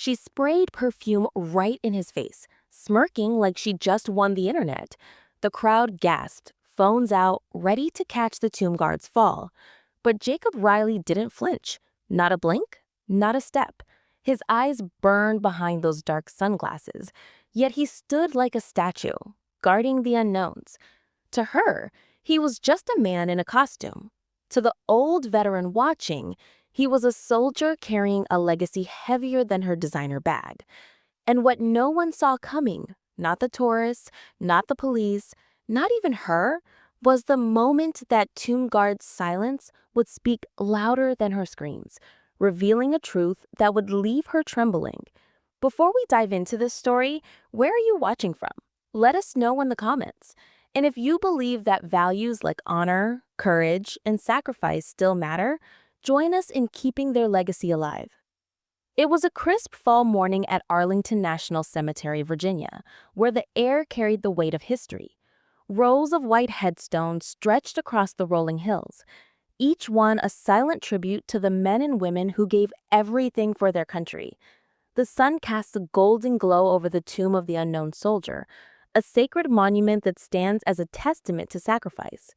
She sprayed perfume right in his face, smirking like she just won the internet. The crowd gasped, phones out, ready to catch the tomb guard's fall. But Jacob Riley didn't flinch. Not a blink, not a step. His eyes burned behind those dark sunglasses, yet he stood like a statue, guarding the unknowns. To her, he was just a man in a costume. To the old veteran watching, he was a soldier carrying a legacy heavier than her designer bag. And what no one saw coming, not the tourists, not the police, not even her, was the moment that tomb guard's silence would speak louder than her screams, revealing a truth that would leave her trembling. Before we dive into this story, where are you watching from? Let us know in the comments. And if you believe that values like honor, courage, and sacrifice still matter, join us in keeping their legacy alive. It was a crisp fall morning at Arlington National Cemetery, Virginia, where the air carried the weight of history. Rows of white headstones stretched across the rolling hills, each one a silent tribute to the men and women who gave everything for their country. The sun cast a golden glow over the tomb of the unknown soldier, a sacred monument that stands as a testament to sacrifice.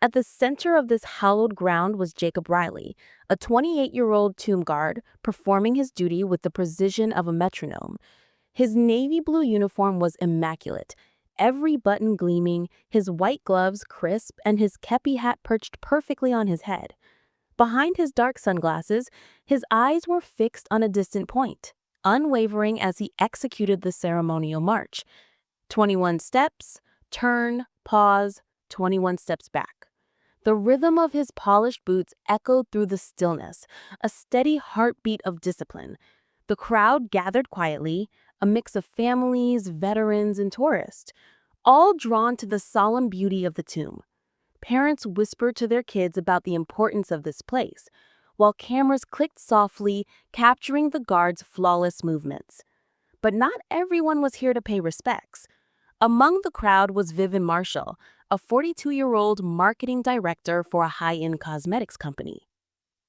At the center of this hallowed ground was Jacob Riley, a 28-year-old tomb guard performing his duty with the precision of a metronome. His navy blue uniform was immaculate, every button gleaming, his white gloves crisp, and his kepi hat perched perfectly on his head. Behind his dark sunglasses, his eyes were fixed on a distant point, unwavering as he executed the ceremonial march. 21 steps, turn, pause, 21 steps back. The rhythm of his polished boots echoed through the stillness, a steady heartbeat of discipline. The crowd gathered quietly, a mix of families, veterans, and tourists, all drawn to the solemn beauty of the tomb. Parents whispered to their kids about the importance of this place, while cameras clicked softly, capturing the guards' flawless movements. But not everyone was here to pay respects. Among the crowd was Vivian Marshall, a 42-year-old marketing director for a high-end cosmetics company.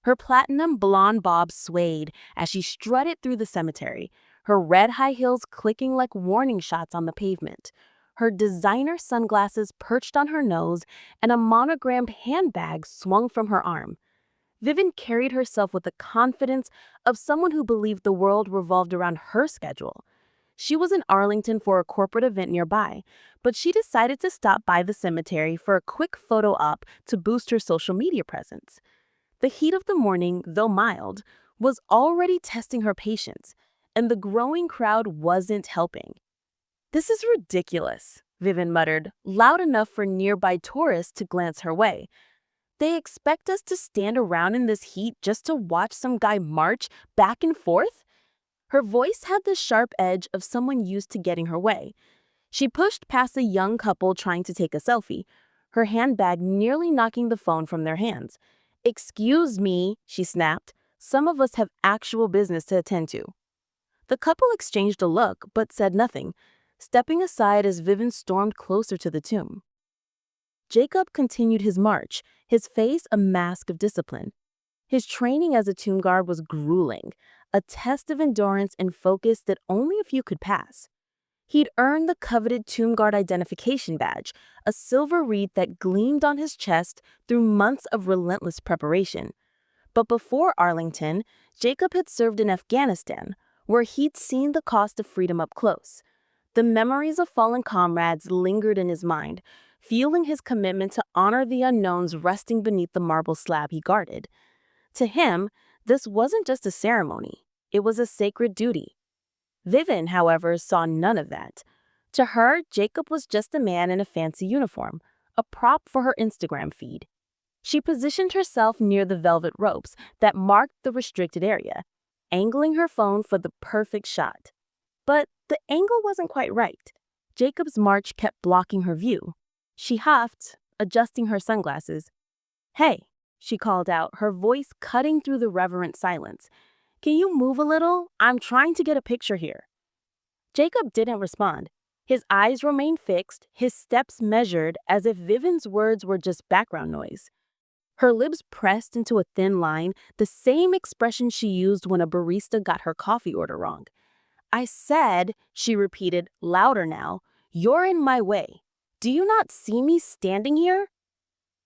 Her platinum blonde bob swayed as she strutted through the cemetery, her red high heels clicking like warning shots on the pavement. Her designer sunglasses perched on her nose, and a monogrammed handbag swung from her arm. Vivian carried herself with the confidence of someone who believed the world revolved around her schedule. She was in Arlington for a corporate event nearby, but she decided to stop by the cemetery for a quick photo op to boost her social media presence. The heat of the morning, though mild, was already testing her patience, and the growing crowd wasn't helping. "This is ridiculous," Vivian muttered, loud enough for nearby tourists to glance her way. "They expect us to stand around in this heat just to watch some guy march back and forth?" Her voice had the sharp edge of someone used to getting her way. She pushed past a young couple trying to take a selfie, her handbag nearly knocking the phone from their hands. "Excuse me," she snapped. "Some of us have actual business to attend to." The couple exchanged a look, but said nothing, stepping aside as Vivian stormed closer to the tomb. Jacob continued his march, his face a mask of discipline. His training as a tomb guard was grueling, a test of endurance and focus that only a few could pass. He'd earned the coveted tomb guard identification badge, a silver wreath that gleamed on his chest through months of relentless preparation. But before Arlington, Jacob had served in Afghanistan, where he'd seen the cost of freedom up close. The memories of fallen comrades lingered in his mind, fueling his commitment to honor the unknowns resting beneath the marble slab he guarded. To him, this wasn't just a ceremony, it was a sacred duty. Vivian, however, saw none of that. To her, Jacob was just a man in a fancy uniform, a prop for her Instagram feed. She positioned herself near the velvet ropes that marked the restricted area, angling her phone for the perfect shot. But the angle wasn't quite right. Jacob's march kept blocking her view. She huffed, adjusting her sunglasses. "Hey," she called out, her voice cutting through the reverent silence. "Can you move a little? I'm trying to get a picture here." Jacob didn't respond. His eyes remained fixed, his steps measured as if Vivian's words were just background noise. Her lips pressed into a thin line, the same expression she used when a barista got her coffee order wrong. I said, she repeated, louder now, you're in my way. Do you not see me standing here?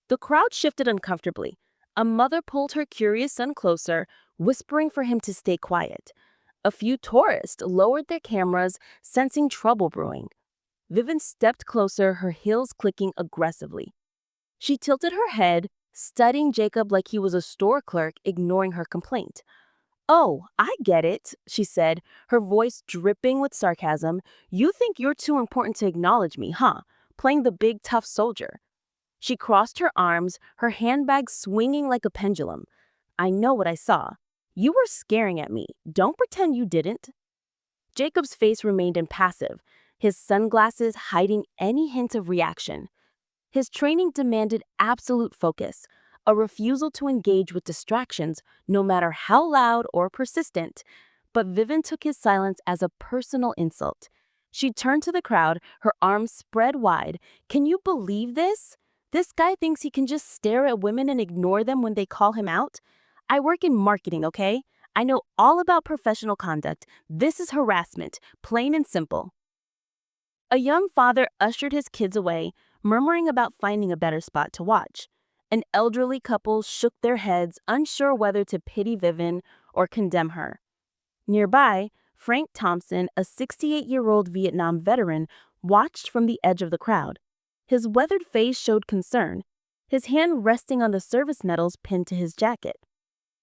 The crowd shifted uncomfortably. A mother pulled her curious son closer, whispering for him to stay quiet. A few tourists lowered their cameras, sensing trouble brewing. Vivian stepped closer, her heels clicking aggressively. She tilted her head, studying Jacob like he was a store clerk, ignoring her complaint. "Oh, I get it," she said, her voice dripping with sarcasm. "You think you're too important to acknowledge me, huh? Playing the big tough soldier." She crossed her arms, her handbag swinging like a pendulum. "I know what I saw. You were staring at me. Don't pretend you didn't." Jacob's face remained impassive, his sunglasses hiding any hint of reaction. His training demanded absolute focus, a refusal to engage with distractions, no matter how loud or persistent. But Vivian took his silence as a personal insult. She turned to the crowd, her arms spread wide. "Can you believe this? This guy thinks he can just stare at women and ignore them when they call him out? I work in marketing, okay? I know all about professional conduct. This is harassment, plain and simple." A young father ushered his kids away, murmuring about finding a better spot to watch. An elderly couple shook their heads, unsure whether to pity Vivian or condemn her. Nearby, Frank Thompson, a 68-year-old Vietnam veteran, watched from the edge of the crowd. His weathered face showed concern, his hand resting on the service medals pinned to his jacket.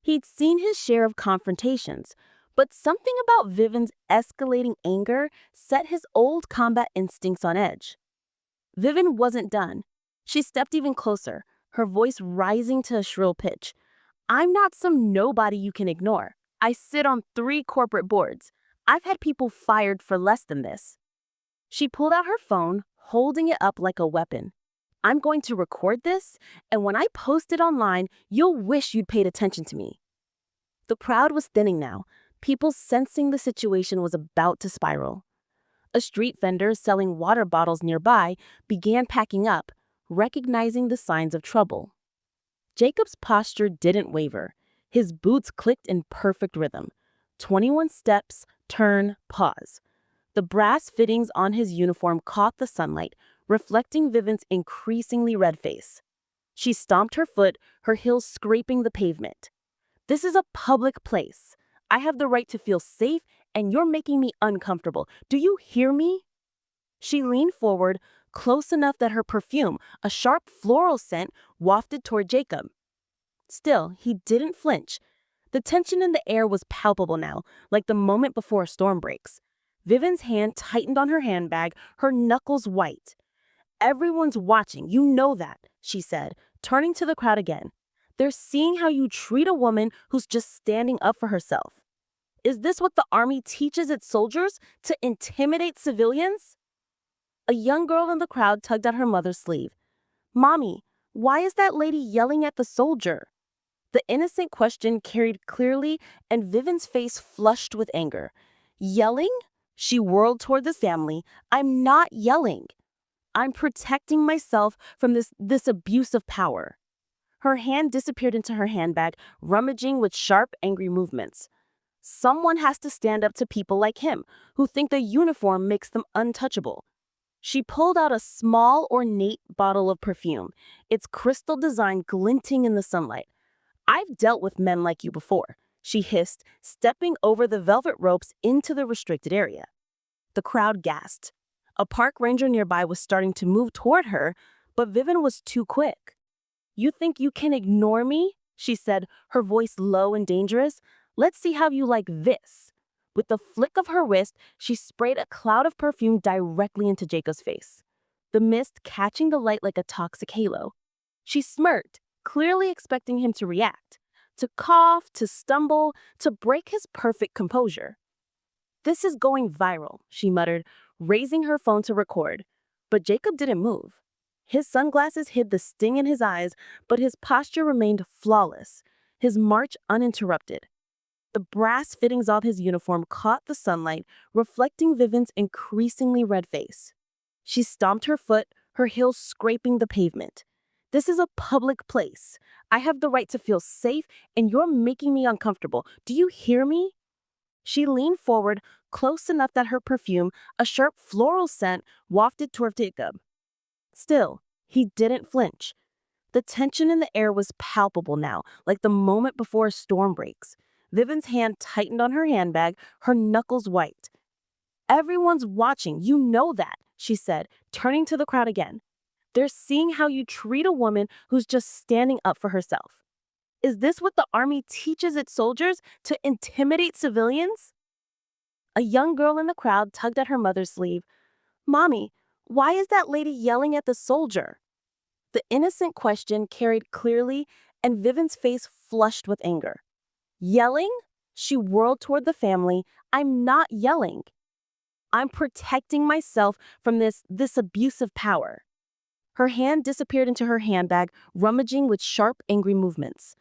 He'd seen his share of confrontations, but something about Vivian's escalating anger set his old combat instincts on edge. Vivian wasn't done. She stepped even closer, her voice rising to a shrill pitch. "I'm not some nobody you can ignore. I sit on 3 corporate boards. I've had people fired for less than this." She pulled out her phone, holding it up like a weapon. "I'm going to record this, and when I post it online, you'll wish you'd paid attention to me." The crowd was thinning now, people sensing the situation was about to spiral. A street vendor selling water bottles nearby began packing up, recognizing the signs of trouble. Jacob's posture didn't waver. His boots clicked in perfect rhythm. 21 steps, turn, pause. The brass fittings on his uniform caught the sunlight, reflecting Vivian's increasingly red face. She stomped her foot, her heels scraping the pavement. "This is a public place. I have the right to feel safe, and you're making me uncomfortable. Do you hear me?" She leaned forward, close enough that her perfume, a sharp floral scent, wafted toward Jacob. Still, he didn't flinch. The tension in the air was palpable now, like the moment before a storm breaks. Vivian's hand tightened on her handbag, her knuckles white. "Everyone's watching, you know that," she said, turning to the crowd again. "They're seeing how you treat a woman who's just standing up for herself. Is this what the army teaches its soldiers, to intimidate civilians?" A young girl in the crowd tugged at her mother's sleeve. "Mommy, why is that lady yelling at the soldier?" The innocent question carried clearly, and Vivian's face flushed with anger. "Yelling?" She whirled toward the family. "I'm not yelling. I'm protecting myself from this abuse of power." Her hand disappeared into her handbag, rummaging with sharp, angry movements. "Someone has to stand up to people like him, who think the uniform makes them untouchable." She pulled out a small, ornate bottle of perfume, its crystal design glinting in the sunlight. "I've dealt with men like you before," she hissed, stepping over the velvet ropes into the restricted area. The crowd gasped. A park ranger nearby was starting to move toward her, but Vivian was too quick. "You think you can ignore me?" she said, her voice low and dangerous. "Let's see how you like this." With the flick of her wrist, she sprayed a cloud of perfume directly into Jacob's face, the mist catching the light like a toxic halo. She smirked, clearly expecting him to react, to cough, to stumble, to break his perfect composure. "This is going viral," she muttered, raising her phone to record. But Jacob didn't move. His sunglasses hid the sting in his eyes, but his posture remained flawless, his march uninterrupted. The brass fittings on his uniform caught the sunlight, reflecting Vivian's increasingly red face. She stomped her foot, her heels scraping the pavement. This is a public place. I have the right to feel safe, and you're making me uncomfortable. Do you hear me? She leaned forward, close enough that her perfume, a sharp floral scent, wafted toward Jacob. Still, he didn't flinch. The tension in the air was palpable now, like the moment before a storm breaks. Vivian's hand tightened on her handbag, her knuckles white. Everyone's watching, you know that, she said, turning to the crowd again. They're seeing how you treat a woman who's just standing up for herself. Is this what the army teaches its soldiers, to intimidate civilians? A young girl in the crowd tugged at her mother's sleeve. Mommy, why is that lady yelling at the soldier? The innocent question carried clearly, and Vivian's face flushed with anger. Yelling? She whirled toward the family. I'm not yelling. I'm protecting myself from this abuse of power. Her hand disappeared into her handbag, rummaging with sharp, angry movements.